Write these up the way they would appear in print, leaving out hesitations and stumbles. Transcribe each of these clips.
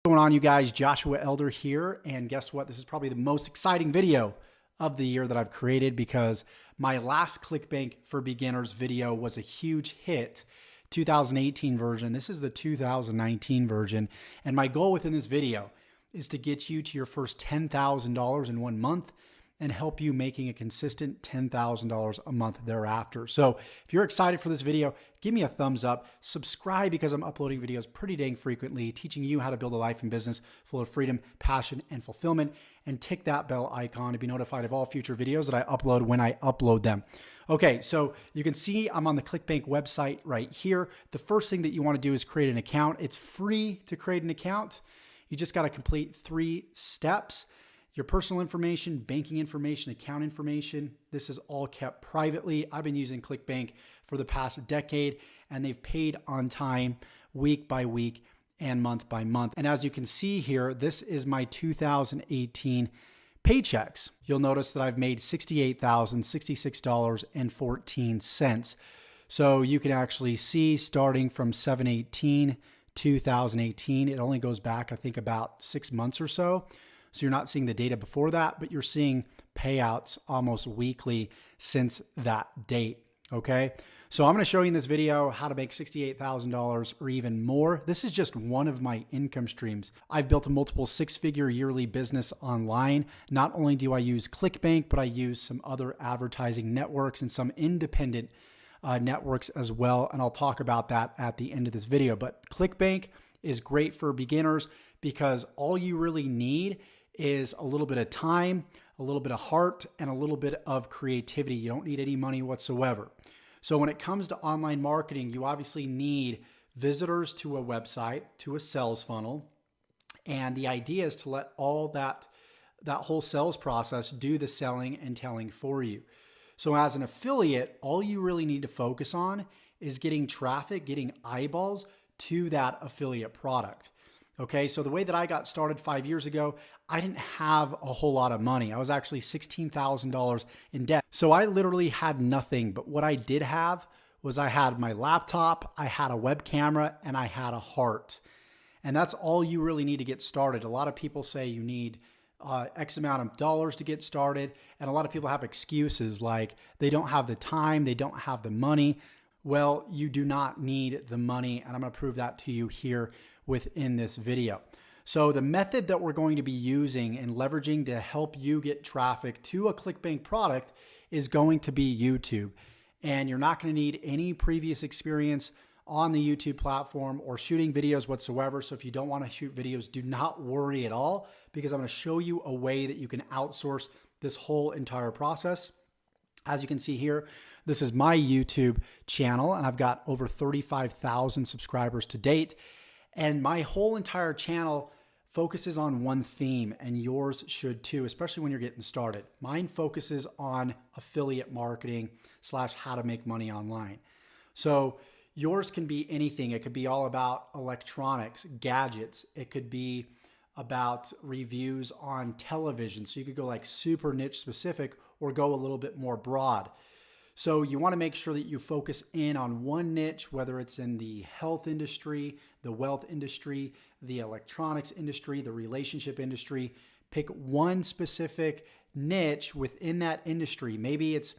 What's going on, you guys? Joshua Elder here, and guess what? This is probably the most exciting video of the year that I've created because my last ClickBank for Beginners video was a huge hit, 2018 version. This is the 2019 version, and my goal within this video is to get you to your first $10,000 in 1 month and help you making a consistent $10,000 a month thereafter. So if you're excited for this video, give me a thumbs up, subscribe because I'm uploading videos pretty dang frequently, teaching you how to build a life and business full of freedom, passion, and fulfillment, and tick that bell icon to be notified of all future videos that I upload when I upload them. Okay, so you can see I'm on the ClickBank website right here. The first thing that you want to do is create an account. It's free to create an account. You just got to complete 3 steps. Your personal information, banking information, account information. This is all kept privately. I've been using ClickBank for the past decade, and they've paid on time, week by week and month by month. And as you can see here, this is my 2018 paychecks. You'll notice that I've made $68,066.14. So you can actually see starting from 7/18/2018, it only goes back, I think, about 6 months or so. So you're not seeing the data before that, but you're seeing payouts almost weekly since that date, okay? So I'm gonna show you in this video how to make $68,000 or even more. This is just one of my income streams. I've built a multiple 6-figure yearly business online. Not only do I use ClickBank, but I use some other advertising networks and some independent networks as well, and I'll talk about that at the end of this video. But ClickBank is great for beginners because all you really need is a little bit of time, a little bit of heart, and a little bit of creativity. You don't need any money whatsoever. So when it comes to online marketing, you obviously need visitors to a website, to a sales funnel. And the idea is to let all that whole sales process do the selling and telling for you. So as an affiliate, all you really need to focus on is getting traffic, getting eyeballs to that affiliate product. Okay, so the way that I got started 5 years ago, I didn't have a whole lot of money. I was actually $16,000 in debt. So I literally had nothing, but what I did have was I had my laptop, I had a web camera, and I had a heart. And that's all you really need to get started. A lot of people say you need X amount of dollars to get started, and a lot of people have excuses like they don't have the time, they don't have the money. Well, you do not need the money, and I'm gonna prove that to you here within this video. So the method that we're going to be using and leveraging to help you get traffic to a ClickBank product is going to be YouTube. And you're not going to need any previous experience on the YouTube platform or shooting videos whatsoever. So if you don't want to shoot videos, do not worry at all, because I'm going to show you a way that you can outsource this whole entire process. As you can see here, this is my YouTube channel, and I've got over 35,000 subscribers to date. And my whole entire channel focuses on one theme, and yours should too, especially when you're getting started. Mine focuses on affiliate marketing / how to make money online. So yours can be anything. It could be all about electronics, gadgets. It could be about reviews on television. So you could go like super niche specific or go a little bit more broad. So you want to make sure that you focus in on one niche, whether it's in the health industry, the wealth industry, the electronics industry, the relationship industry. Pick one specific niche within that industry. Maybe it's,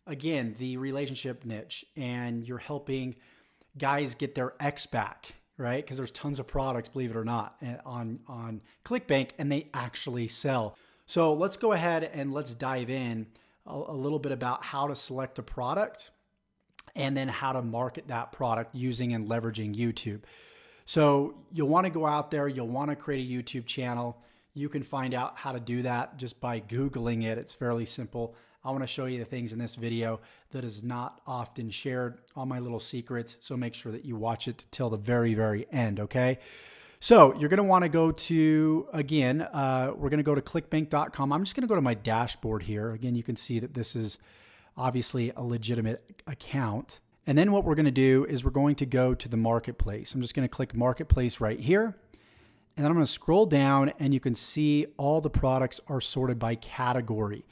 again, the relationship niche, and you're helping guys get their ex back, right? Because there's tons of products, believe it or not, on ClickBank, and they actually sell. So let's go ahead and let's dive in a little bit about how to select a product and then how to market that product using and leveraging YouTube. So you'll want to go out there, you'll want to create a YouTube channel. You can find out how to do that just by Googling it. It's fairly simple. I want to show you the things in this video that is not often shared, all my little secrets. So make sure that you watch it till the very, very end, okay? So you're going to want to go to, again, we're going to go to clickbank.com. I'm just going to go to my dashboard here. Again, you can see that this is obviously a legitimate account. And then what we're going to do is we're going to go to the marketplace. I'm just going to click marketplace right here. And then I'm going to scroll down, and you can see all the products are sorted by category.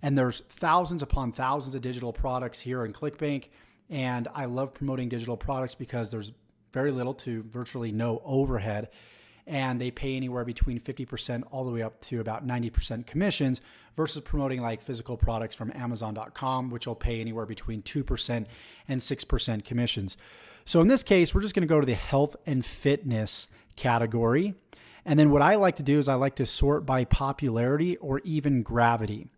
And there's thousands upon thousands of digital products here in ClickBank. And I love promoting digital products because there's very little to virtually no overhead. and they pay anywhere between 50% all the way up to about 90% commissions versus promoting like physical products from Amazon.com, which will pay anywhere between 2% and 6% commissions. So in this case, we're just going to go to the health and fitness category. And then what I like to do is I like to sort by popularity or even gravity.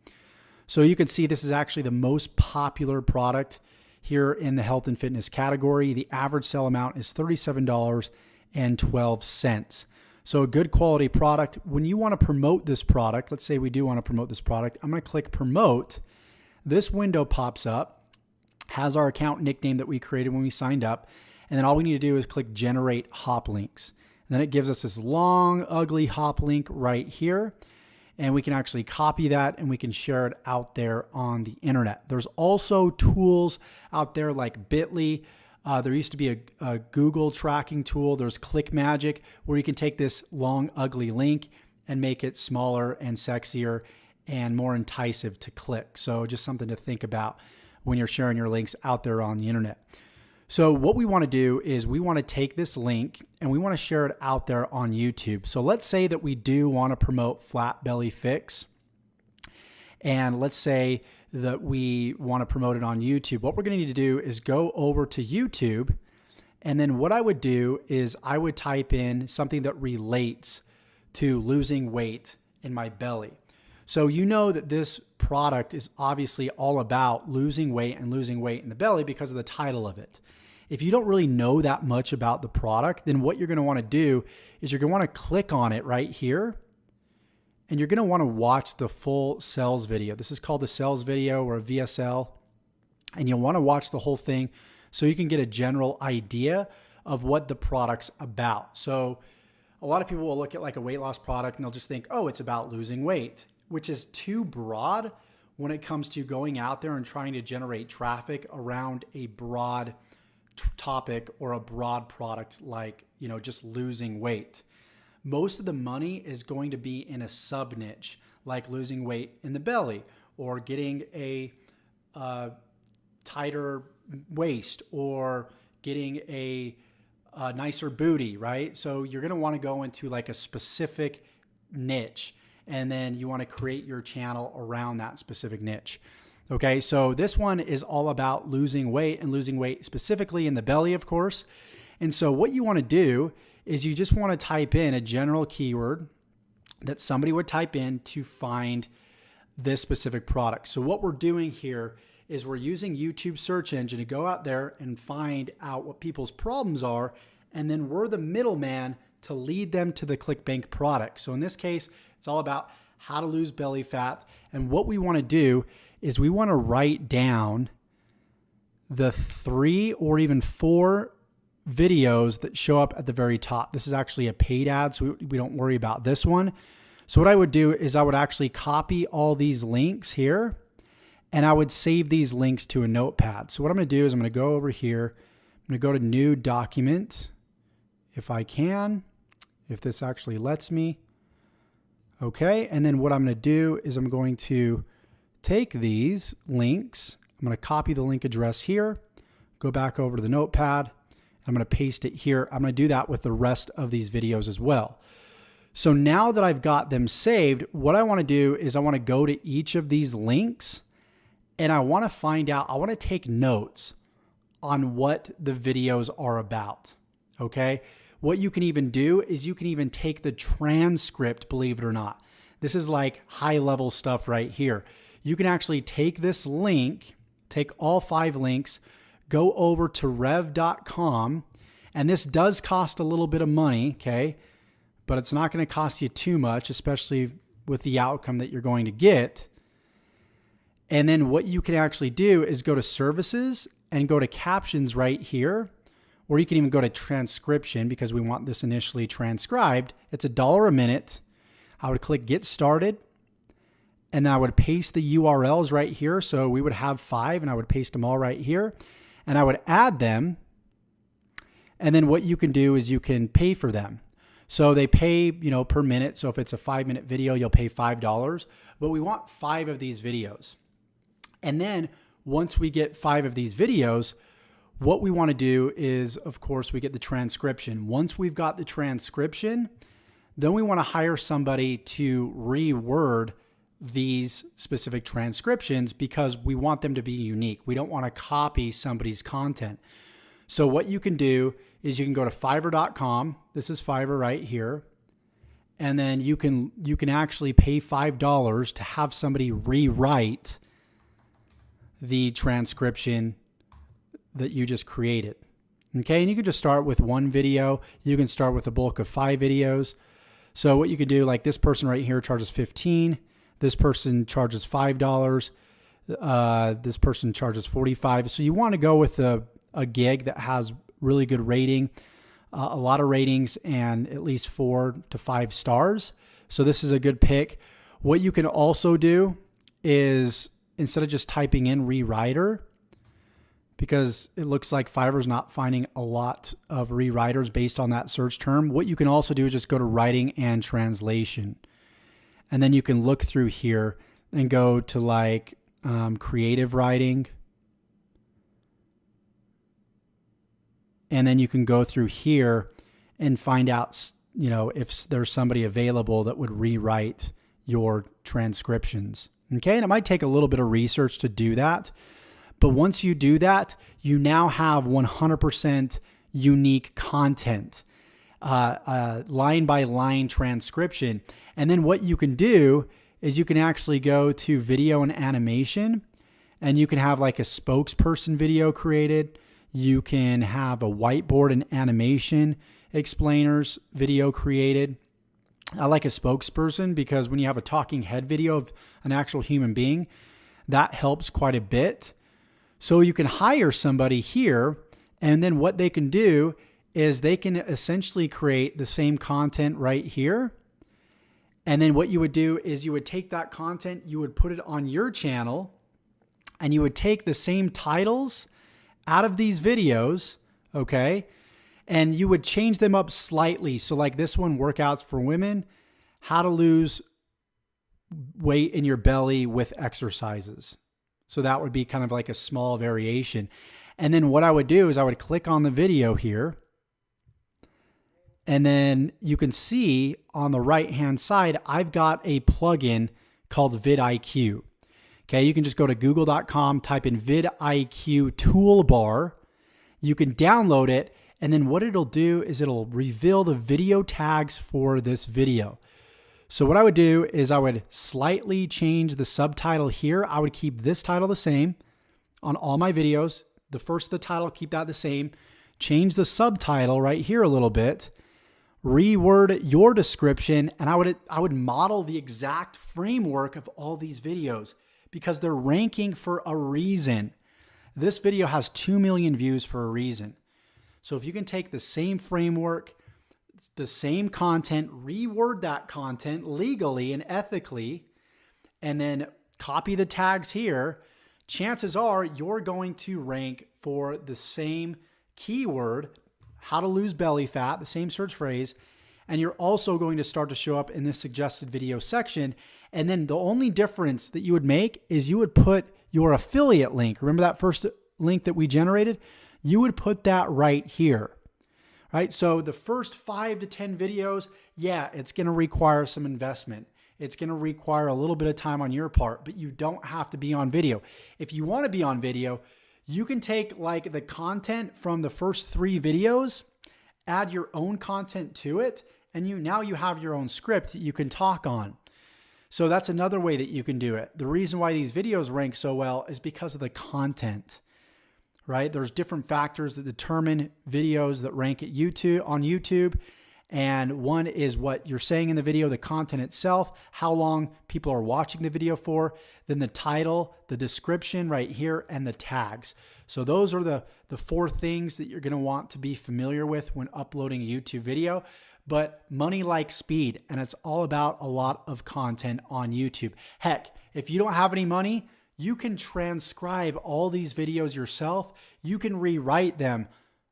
So you can see this is actually the most popular product here in the health and fitness category. The average sell amount is $37.12. So a good quality product. When you want to promote this product, let's say we do want to promote this product, I'm going to click promote. This window pops up, has our account nickname that we created when we signed up. And then all we need to do is click generate hop links. And then it gives us this long, ugly hop link right here. And we can actually copy that and we can share it out there on the internet. There's also tools out there like Bitly. There used to be a Google tracking tool. There's ClickMagic, where you can take this long, ugly link and make it smaller and sexier and more enticing to click. So just something to think about when you're sharing your links out there on the internet. So what we want to do is we want to take this link and we want to share it out there on YouTube. So let's say that we do want to promote Flat Belly Fix. And let's say that we want to promote it on YouTube. What we're going to need to do is go over to YouTube. And then what I would do is I would type in something that relates to losing weight in my belly. So you know that this product is obviously all about losing weight and losing weight in the belly because of the title of it. If you don't really know that much about the product, then what you're going to want to do is you're going to want to click on it right here. And you're going to want to watch the full sales video. This is called a sales video or a VSL. And you'll want to watch the whole thing so you can get a general idea of what the product's about. So a lot of people will look at like a weight loss product and they'll just think, oh, it's about losing weight, which is too broad when it comes to going out there and trying to generate traffic around a broad topic or a broad product like, just losing weight. Most of the money is going to be in a sub niche, like losing weight in the belly or getting a tighter waist or getting a nicer booty, right? So you're going to want to go into like a specific niche, and then you want to create your channel around that specific niche. Okay, so this one is all about losing weight and losing weight specifically in the belly, of course. And so what you want to do is you just want to type in a general keyword that somebody would type in to find this specific product. So what we're doing here is we're using YouTube search engine to go out there and find out what people's problems are, and then we're the middleman to lead them to the ClickBank product. So in this case, it's all about how to lose belly fat. And what we want to do is we want to write down the 3 or even 4 videos that show up at the very top. This is actually a paid ad, so we don't worry about this one. So what I would do is I would actually copy all these links here, and I would save these links to a notepad. So what I'm going to do is I'm going to go over here. I'm going to go to new document if I can, if this actually lets me. Okay, and then what I'm going to do is I'm going to take these links. I'm going to copy the link address here, go back over to the notepad. I'm going to paste it here. I'm going to do that with the rest of these videos as well. So now that I've got them saved, what I want to do is I want to go to each of these links and I want to find out, I want to take notes on what the videos are about. Okay. What you can even do is you can even take the transcript, believe it or not. This is like high level stuff right here. You can actually take this link, take all 5 links, go over to rev.com, and this does cost a little bit of money, okay? But it's not going to cost you too much, especially with the outcome that you're going to get. And then what you can actually do is go to services and go to captions right here, or you can even go to transcription because we want this initially transcribed. It's $1 a minute. I would click get started. And then I would paste the URLs right here. So we would have 5 and I would paste them all right here. And I would add them. And then what you can do is you can pay for them. So they pay, per minute. So if it's a 5-minute video, you'll pay $5. But we want 5 of these videos. And then once we get 5 of these videos, what we want to do is, of course, we get the transcription. Once we've got the transcription, Then we want to hire somebody to reword these specific transcriptions because we want them to be unique. We don't want to copy somebody's content. So what you can do is you can go to Fiverr.com. This is Fiverr right here. And then you can actually pay $5 to have somebody rewrite the transcription that you just created. Okay, and you can just start with one video. You can start with a bulk of 5 videos. So what you can do, like this person right here charges $15. This person charges $5. This person charges $45. So you want to go with a gig that has really good rating, a lot of ratings, and at least 4 to 5 stars. So this is a good pick. What you can also do is, instead of just typing in rewriter, because it looks like Fiverr's not finding a lot of rewriters based on that search term, what you can also do is just go to writing and translation. And then you can look through here and go to like creative writing. And then you can go through here and find out, if there's somebody available that would rewrite your transcriptions. Okay, and it might take a little bit of research to do that. But once you do that, you now have 100% unique content, line by line transcription. And then what you can do is you can actually go to video and animation, and you can have like a spokesperson video created. You can have a whiteboard and animation explainers video created. I like a spokesperson because when you have a talking head video of an actual human being, that helps quite a bit. So you can hire somebody here, and then what they can do is they can essentially create the same content right here. And then what you would do is you would take that content, you would put it on your channel, and you would take the same titles out of these videos, okay? And you would change them up slightly. So like this one, workouts for women, how to lose weight in your belly with exercises. So that would be kind of like a small variation. And then what I would do is I would click on the video here. And then you can see on the right-hand side, I've got a plugin called vidIQ. Okay, you can just go to google.com, type in vidIQ toolbar. You can download it. And then what it'll do is it'll reveal the video tags for this video. So what I would do is I would slightly change the subtitle here. I would keep this title the same on all my videos. The first of the title, keep that the same. Change the subtitle right here a little bit. Reword your description, and I would model the exact framework of all these videos because they're ranking for a reason. This video has 2 million views for a reason. So if you can take the same framework, the same content, reword that content legally and ethically, and then copy the tags here, chances are you're going to rank for the same keyword, how to lose belly fat, the same search phrase, and you're also going to start to show up in this suggested video section. And then the only difference that you would make is you would put your affiliate link. Remember that first link that we generated? You would put that right here. Right? So the first 5 to 10 videos, yeah, it's going to require some investment. It's going to require a little bit of time on your part, but you don't have to be on video. If you want to be on video, you can take like the content from the first 3 videos, add your own content to it, and now you have your own script that you can talk on. So that's another way that you can do it. The reason why these videos rank so well is because of the content. Right? There's different factors that determine videos that rank at YouTube on YouTube. And one is what you're saying in the video, the content itself, how long people are watching the video for, then the title, the description right here, and the tags. So those are the 4 things that you're going to want to be familiar with when uploading a YouTube video. But money likes speed, and it's all about a lot of content on YouTube. Heck, if you don't have any money, you can transcribe all these videos yourself. You can rewrite them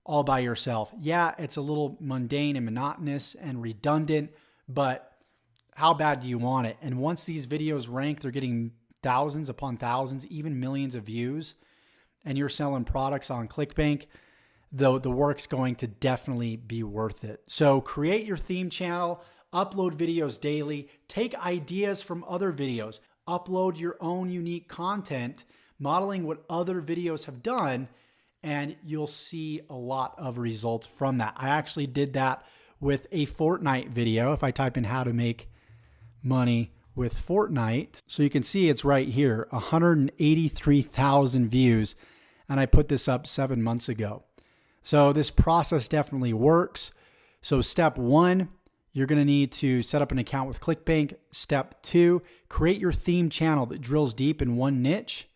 all by yourself. Yeah, it's a little mundane and monotonous and redundant, but how bad do you want it? And once these videos rank, they're getting thousands upon thousands, even millions of views, and you're selling products on ClickBank, though the work's going to definitely be worth it. So create your theme channel, upload videos daily, take ideas from other videos, upload your own unique content, modeling what other videos have done, and you'll see a lot of results from that. I actually did that with a Fortnite video. If I type in how to make money with Fortnite, so you can see it's right here, 183,000 views, and I put this up 7 months ago. So this process definitely works. So step 1, you're going to need to set up an account with ClickBank. Step 2, create your theme channel that drills deep in one niche.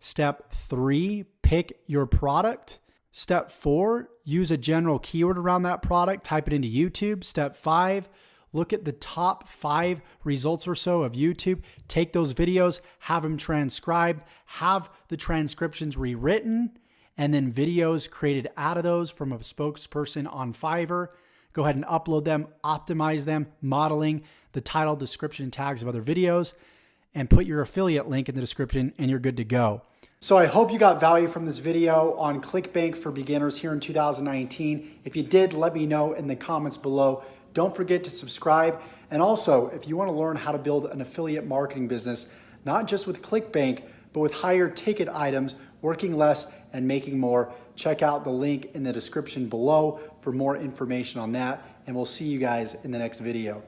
Step 3, pick your product. Step 4, use a general keyword around that product, type it into YouTube. Step 5, look at the top 5 results or so of YouTube, take those videos, have them transcribed, have the transcriptions rewritten, and then videos created out of those from a spokesperson on Fiverr. Go ahead and upload them, optimize them, modeling the title, description, and tags of other videos, and put your affiliate link in the description, and you're good to go. So I hope you got value from this video on ClickBank for beginners here in 2019. If you did, let me know in the comments below. Don't forget to subscribe. And also, if you want to learn how to build an affiliate marketing business, not just with ClickBank, but with higher ticket items, working less and making more, check out the link in the description below for more information on that. And we'll see you guys in the next video.